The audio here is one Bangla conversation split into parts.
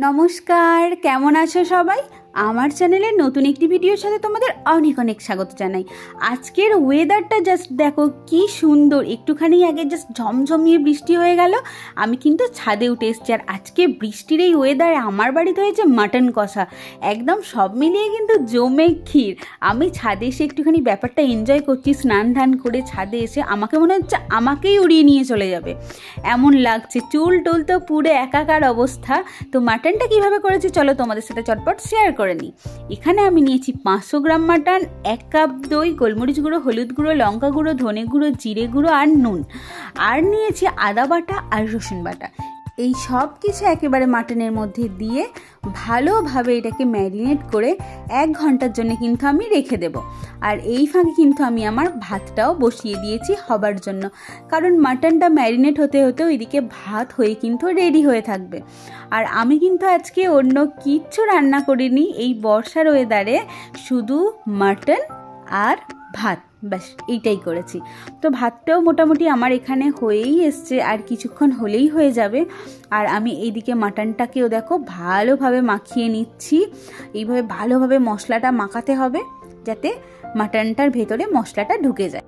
নমস্কার, কেমন আছো সবাই? আমার চ্যানেলে নতুন একটি ভিডিওর সাথে তোমাদের অনেক অনেক স্বাগত জানাই। আজকের ওয়েদারটা জাস্ট দেখো কি সুন্দর। একটুখানি আগে জাস্ট ঝমঝমিয়ে বৃষ্টি হয়ে গেল। আমি কিন্তু ছাদে উঠে এসেছি, আর আজকে বৃষ্টির এই ওয়েদারে আমার বাড়িতে হয়েছে মাটন কষা। একদম সব মিলিয়ে কিন্তু জমে ক্ষীর। আমি ছাদে এসে একটুখানি ব্যাপারটা এনজয় করছি, স্নান ধান করে ছাদে এসে আমাকে মনে হচ্ছে আমাকেই উড়িয়ে নিয়ে চলে যাবে এমন লাগছে। চুল টুল তো পুরো একাকার অবস্থা। তো মাটনটা কীভাবে করেছি চলো তোমাদের সাথে চটপট শেয়ার করে নিই। এখানে আমি নিয়েছি 500 গ্রাম মাটন, 1 কাপ দই, গোলমরিচ গুঁড়ো, হলুদ গুঁড়ো, লঙ্কা গুঁড়ো, ধনে গুঁড়ো, জিরে গুঁড়ো আর নুন। আর নিয়েছি আদা বাটা আর রসুন বাটা। এই সব কিছু একেবারে মাটনের মধ্যে দিয়ে ভালোভাবে এটাকে ম্যারিনেট করে 1 ঘন্টার জন্য কিন্তু আমি রেখে দেব। আর এই ফাঁকে কিন্তু আমি আমার ভাতটাও বসিয়ে দিয়েছি হবার জন্য, কারণ মাটনটা ম্যারিনেট হতে হতে ওইদিকে ভাত হয়ে কিন্তু রেডি হয়ে থাকবে। আর আমি কিন্তু আজকে অন্য কিচ্ছু রান্না করিনি, এই বর্ষার ওয়েদারে শুধু মাটন আর ভাত, ব্যাস এইটাই করেছি। তো ভাতটাও মোটামুটি আমার এখানে হয়েই এসছে, আর কিছুক্ষণ হলেই হয়ে যাবে। আর আমি এইদিকে মাটনটাকেও দেখো ভালোভাবে মাখিয়ে নিচ্ছি। এইভাবে ভালোভাবে মশলাটা মাখাতে হবে যাতে মাটনটার ভেতরে মশলাটা ঢুকে যায়।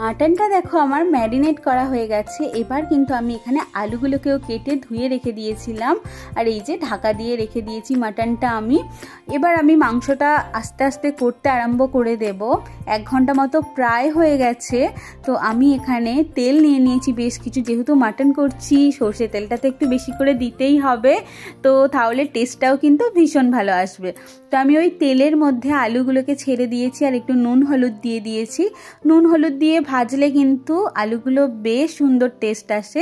মাটনটা দেখো আমার ম্যারিনেট করা হয়ে গেছে। এবার কিন্তু আমি এখানে আলুগুলোকেও কেটে ধুয়ে রেখে দিয়েছিলাম, আর এই যে ঢাকা দিয়ে রেখে দিয়েছি মাটনটা আমি। এবার আমি মাংসটা আস্তে আস্তে করতে আরম্ভ করে দেব। 1 ঘন্টা মতো প্রায় হয়ে গেছে। তো আমি এখানে তেল নিয়ে নিয়েছি বেশ কিছু, যেহেতু মাটন করছি সর্ষে তেলটা তো একটু বেশি করে দিতেই হবে, তো তাহলে টেস্টটাও কিন্তু ভীষণ ভালো আসবে। তো আমি ওই তেলের মধ্যে আলুগুলোকে ছেড়ে দিয়েছি আর একটু নুন হলুদ দিয়ে দিয়েছি। নুন হলুদ দিয়ে ভাজলে কিন্তু আলুগুলো বেশ সুন্দর টেস্ট আসে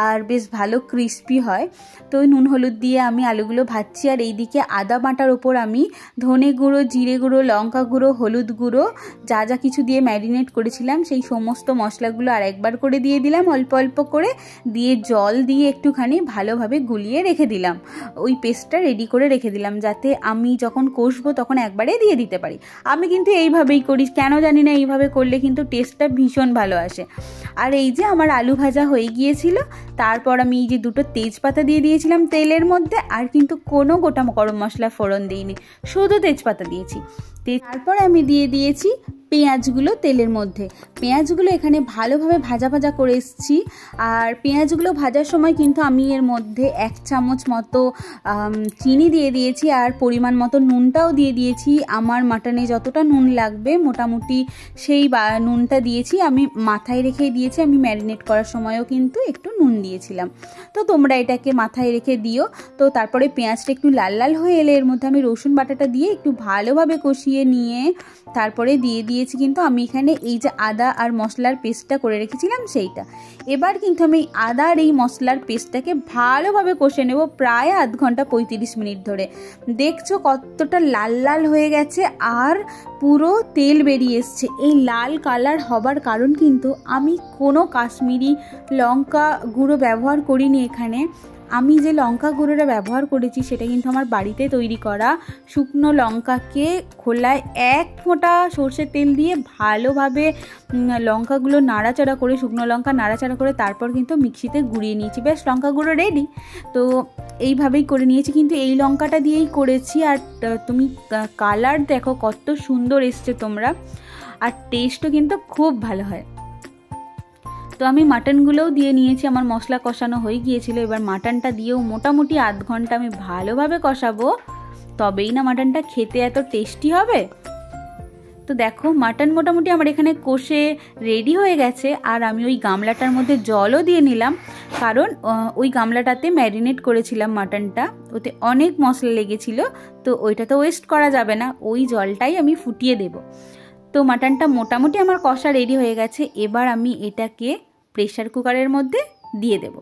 আর বেশ ভালো ক্রিস্পি হয়। তো ওই নুন হলুদ দিয়ে আমি আলুগুলো ভাজছি। আর এইদিকে আদা বাটার ওপর আমি ধনে গুঁড়ো, জিরে গুঁড়ো, লঙ্কা গুঁড়ো, হলুদ গুঁড়ো যা যা কিছু দিয়ে ম্যারিনেট করেছিলাম সেই সমস্ত মশলাগুলো আর একবার করে দিয়ে দিলাম, অল্প অল্প করে দিয়ে জল দিয়ে একটুখানি ভালোভাবে গুলিয়ে রেখে দিলাম। ওই পেস্টটা রেডি করে রেখে দিলাম যাতে আমি যখন কষবো তখন একবারে দিয়ে দিতে পারি। আমি কিন্তু এইভাবেই করি, কেন জানি না, এইভাবে করলে কিন্তু টেস্টটা ভীষণ ভালো আসে। আর এই যে আমার আলু ভাজা হয়ে গিয়েছিল, তারপর আমি এই যে 2টো তেজপাতা দিয়ে দিয়েছিলাম তেলের মধ্যে, আর কিন্তু কোনো গোটা গরম মশলা ফোড়ন দিইনি, শুধু তেজপাতা দিয়েছি। তারপর আমি দিয়ে দিয়েছি পেঁয়াজগুলো তেলের মধ্যে। পেঁয়াজগুলো এখানে ভালোভাবে ভাজা ভাজা করে এসেছি। আর পেঁয়াজগুলো ভাজার সময় কিন্তু আমি এর মধ্যে 1 চামচ মতো চিনি দিয়ে দিয়েছি, আর পরিমাণ মতো নুনটাও দিয়ে দিয়েছি। আমার মাটনে যতটা নুন লাগবে মোটামুটি সেই নুনটা দিয়েছি। আমি মাথায় রেখেই দিয়েছি, আমি ম্যারিনেট করার সময়ও কিন্তু একটু নুন দিয়েছিলাম। তো তোমরা এটাকে মাথায় রেখে দিও। তো তারপরে পেঁয়াজটা একটু লাল লাল হয়ে এলে এর মধ্যে আমি রসুন বাটাটা দিয়ে একটু ভালোভাবে কষিয়ে নিয়ে তারপরে দিয়ে দিয়েছি কিন্তু আমি এখানে এই যে আদা আর মশলার পেস্টটা করে রেখেছিলাম সেইটা। এবার কিন্তু আমি আদা আর এই মশলার পেস্টটাকে ভালোভাবে কষে নেব প্রায় 1/2 ঘন্টা 35 মিনিট ধরে। দেখছো কতটা লাল লাল হয়ে গেছে আর পুরো তেল বেরিয়ে এসছে। এই লাল কালার হবার কারণ কিন্তু আমি কোনো কাশ্মীরি লঙ্কা গুঁড়ো ব্যবহার করিনি এখানে। আমি যে লঙ্কা গুঁড়োটা ব্যবহার করেছি সেটা কিন্তু আমার বাড়িতে তৈরি করা শুকনো লঙ্কাকে খোলায় 1 ফোঁটা সর্ষের তেল দিয়ে ভালোভাবে লঙ্কাগুলো নাড়াচাড়া করে, শুকনো লঙ্কা নাড়াচাড়া করে তারপর কিন্তু মিক্সিতে গুঁড়িয়ে নিয়েছি। বেশ লঙ্কা গুঁড়ো রেডি। তো এইভাবেই করে নিয়েছি, কিন্তু এই লঙ্কাটা দিয়েই করেছি। আর তুমি কালার দেখো কত সুন্দর এসছে তোমরা, আর টেস্টও কিন্তু খুব ভালো হয়। তো আমি মাটনগুলোও দিয়ে নিয়েছি, আমার মশলা কষানো হয়ে গিয়েছিল। এবার মাটনটা দিয়েও মোটামুটি 1/2 ঘন্টা আমি ভালোভাবে কষাবো, তবেই না মাটনটা খেতে এত টেস্টি হবে। তো দেখো মাটন মোটামুটি আমার এখানে কষে রেডি হয়ে গেছে। আর আমি ওই গামলাটার মধ্যে জলও দিয়ে নিলাম, কারণ ওই গামলাটাতে ম্যারিনেট করেছিলাম মাটনটা, ওতে অনেক মশলা লেগেছিল, তো ওইটা তো ওয়েস্ট করা যাবে না, ওই জলটাই আমি ফুটিয়ে দেব। তো মাটনটা মোটামুটি আমার কষা রেডি হয়ে গেছে। এবার আমি এটাকে প্রেসার কুকারের মধ্যে দিয়ে দেব।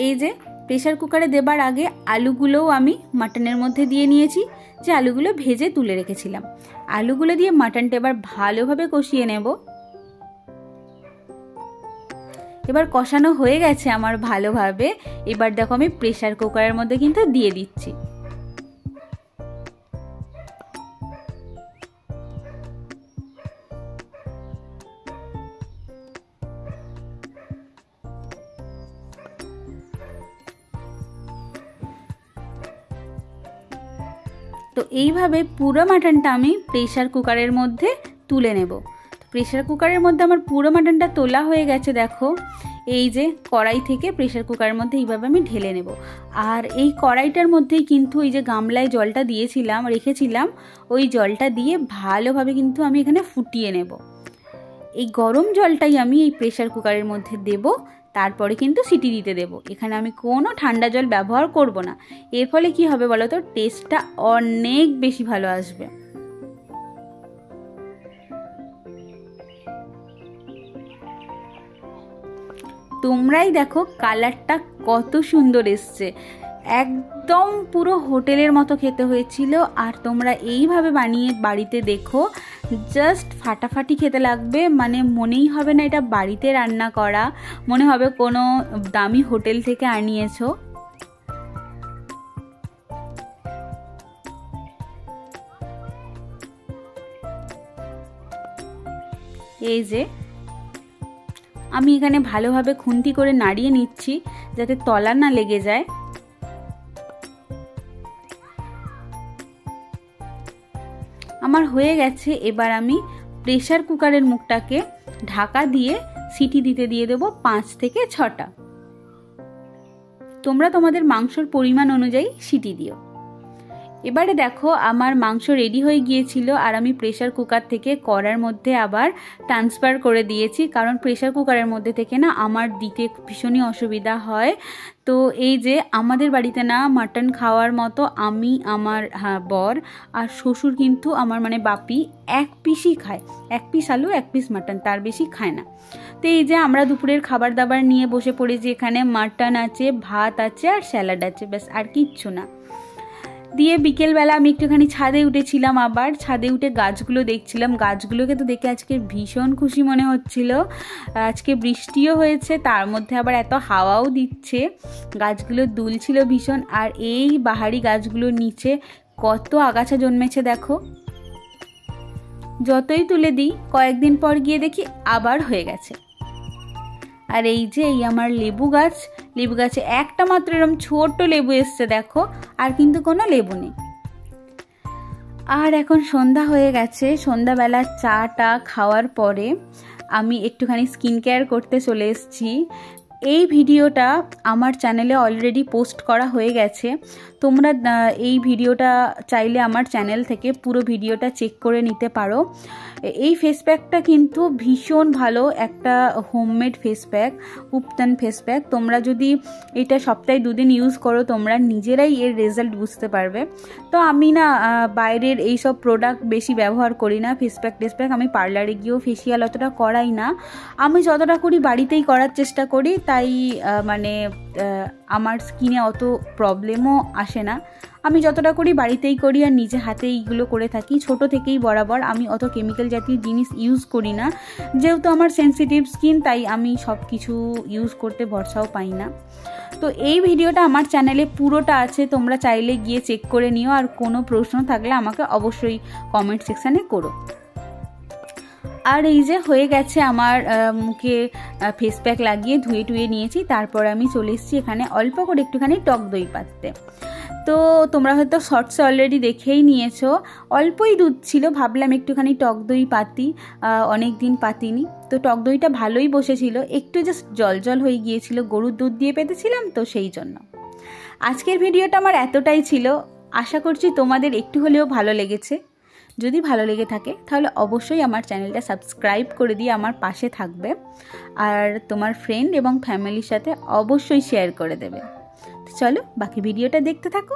এই যে প্রেসার কুকারে দেবার আগে আলুগুলোও আমি মাটনের মধ্যে দিয়ে নিয়েছি, যে আলুগুলো ভেজে তুলে রেখেছিলাম। আলুগুলো দিয়ে মাটনটা এবার ভালোভাবে কষিয়ে নেব। এবার কষানো হয়ে গেছে আমার ভালোভাবে। এবার দেখো আমি প্রেসার কুকারের মধ্যে কিন্তু দিয়ে দিচ্ছি। তো এইভাবে পুরো মাটনটা আমি প্রেসার কুকারের মধ্যে তুলে নেব। প্রেসার কুকারের মধ্যে আমার পুরো মাটনটা তোলা হয়ে গেছে। দেখো এই যে কড়াই থেকে প্রেসার কুকারের মধ্যে এইভাবে আমি ঢেলে নেব। আর এই কড়াইটার মধ্যেই কিন্তু এই যে গামলায় জলটা রেখেছিলাম, ওই জলটা দিয়ে ভালোভাবে কিন্তু আমি এখানে ফুটিয়ে নেব। এই গরম জলটাই আমি এই প্রেসার কুকারের মধ্যে দেব, তারপরে কিন্তু সিটি দিতে দেব। এখানে আমি কোনো ঠান্ডা জল ব্যবহার করব না। এর ফলে কি হবে বলো তো, টেস্টটা অনেক বেশি ভালো আসবে। তোমরাই দেখো কালারটা কত সুন্দর এসছে, একদম পুরো হোটেলের মতো খেতে হয়েছিল। আর তোমরা এইভাবে বানিয়ে বাড়িতে দেখো, জাস্ট ফাটাফাটি খেতে লাগবে। মানে মনেই হবে না এটা বাড়িতে রান্না করা, মনে হবে কোনো দামি হোটেল থেকে আনিয়েছো। এই যে আমি এখানে ভালোভাবে খুন্তি করে নাড়িয়ে নিচ্ছি যাতে তলা না লেগে যায়। আমার হয়ে গেছে। এবার আমি প্রেসার কুকারের মুখটাকে ঢাকা দিয়ে সিটি দিতে দিয়ে দেবো 5 থেকে 6টা। তোমরা তোমাদের মাংসর পরিমাণ অনুযায়ী সিটি দিও। এবারে দেখো আমার মাংস রেডি হয়ে গিয়েছিল, আর আমি প্রেসার কুকার থেকে কড়ার মধ্যে আবার ট্রান্সফার করে দিয়েছি, কারণ প্রেসার কুকারের মধ্যে থেকে না আমার দিতে ভীষণই অসুবিধা হয়। তো এই যে আমাদের বাড়িতে না মাটন খাওয়ার মতো আমি, আমার বর আর শ্বশুর কিন্তু আমার মানে বাপি 1 পিসই খায়, 1 পিস আলু 1 পিস মাটন, তার বেশি খায় না। তো এই যে আমরা দুপুরের খাবার দাবার নিয়ে বসে পড়েছি। এখানে মাটন আছে, ভাত আছে আর স্যালাড আছে, ব্যাস আর কিচ্ছু না। দিয়ে বিকেলবেলা আমি একটুখানি ছাদে উঠেছিলাম, আবার ছাদে উঠে গাছগুলো দেখছিলাম। গাছগুলোকে তো দেখে আজকে ভীষণ খুশি মনে হচ্ছিল। আজকে বৃষ্টিও হয়েছে, তার মধ্যে আবার এত হাওয়াও দিচ্ছে, গাছগুলো দুলছিল ভীষণ। আর এই বাহারি গাছগুলোর নিচে কত আগাছা জন্মেছে দেখো। যতই তুলে দিই কয়েকদিন পর গিয়ে দেখি আবার হয়ে গেছে। আর এই যে এই আমার লেবু গাছে একটা মাত্র এরকম ছোট্ট লেবু এসছে দেখো, আর কিন্তু কোনো লেবু নেই। আর এখন সন্ধ্যা হয়ে গেছে। সন্ধ্যাবেলা চাটা খাওয়ার পরে আমি একটুখানি স্কিন কেয়ার করতে চলে এসেছি। এই ভিডিওটা আমার চ্যানেলে অলরেডি পোস্ট করা হয়ে গেছে। তোমরা এই ভিডিওটা চাইলে আমার চ্যানেল থেকে পুরো ভিডিওটা চেক করে নিতে পারো। এই ফেস প্যাকটা কিন্তু ভীষণ ভালো একটা homemade face pack, উপটান face pack. তোমরা যদি এটা সপ্তাহে 2 দিন ইউজ করো তোমরা নিজেরাই এর রেজাল্ট বুঝতে পারবে। তো আমি না বাইরের এইসব প্রোডাক্ট বেশি ব্যবহার করি না, ফেস প্যাক টেস প্যাক। আমি পার্লারে গিয়েও ফেসিয়াল অতটা করাই না, আমি যতটা করি বাড়িতেই করার চেষ্টা করি। তাই মানে আমার স্কিনে অত প্রবলেমও আসে না। আমি যতটা করি বাড়িতেই করি আর নিজে হাতে এইগুলো করে থাকি। ছোট থেকেই বরাবর আমি অত কেমিক্যাল জাতীয় জিনিস ইউজ করি না, যেহেতু আমার সেন্সিটিভ স্কিন, তাই আমি সব কিছু ইউজ করতে ভরসাও পাই না। তো এই ভিডিওটা আমার চ্যানেলে পুরোটা আছে, তোমরা চাইলে গিয়ে চেক করে নিও। আর কোনো প্রশ্ন থাকলে আমাকে অবশ্যই কমেন্ট সেকশানে করো। আর এই যে হয়ে গেছে আমার মুখে ফেস প্যাক লাগিয়ে ধুয়ে নিয়েছি। তারপর আমি চলে এসেছি এখানে অল্প করে একটুখানি টক দই পাততে। তো তোমরা হয়তো শর্টসে অলরেডি দেখেই নিয়েছো, অল্পই দুধ ছিল, ভাবলাম একটুখানি টক দই পাতি, অনেক দিন পাতিনি। তো টক দইটা ভালোই বসেছিল, একটু জাস্ট জল হয়ে গিয়েছিল, গরুর দুধ দিয়ে পেতেছিলাম তো সেই জন্য। আজকের ভিডিওটা আমার এতটাই ছিল, আশা করছি তোমাদের একটু হলেও ভালো লেগেছে। যদি ভালো লেগে থাকে তাহলে অবশ্যই আমার চ্যানেলটা সাবস্ক্রাইব করে দিয়ে আমার পাশে থাকবে, আর তোমার ফ্রেন্ড এবং ফ্যামিলির সাথে অবশ্যই শেয়ার করে দেবে। তো চলো বাকি ভিডিওটা দেখতে থাকো।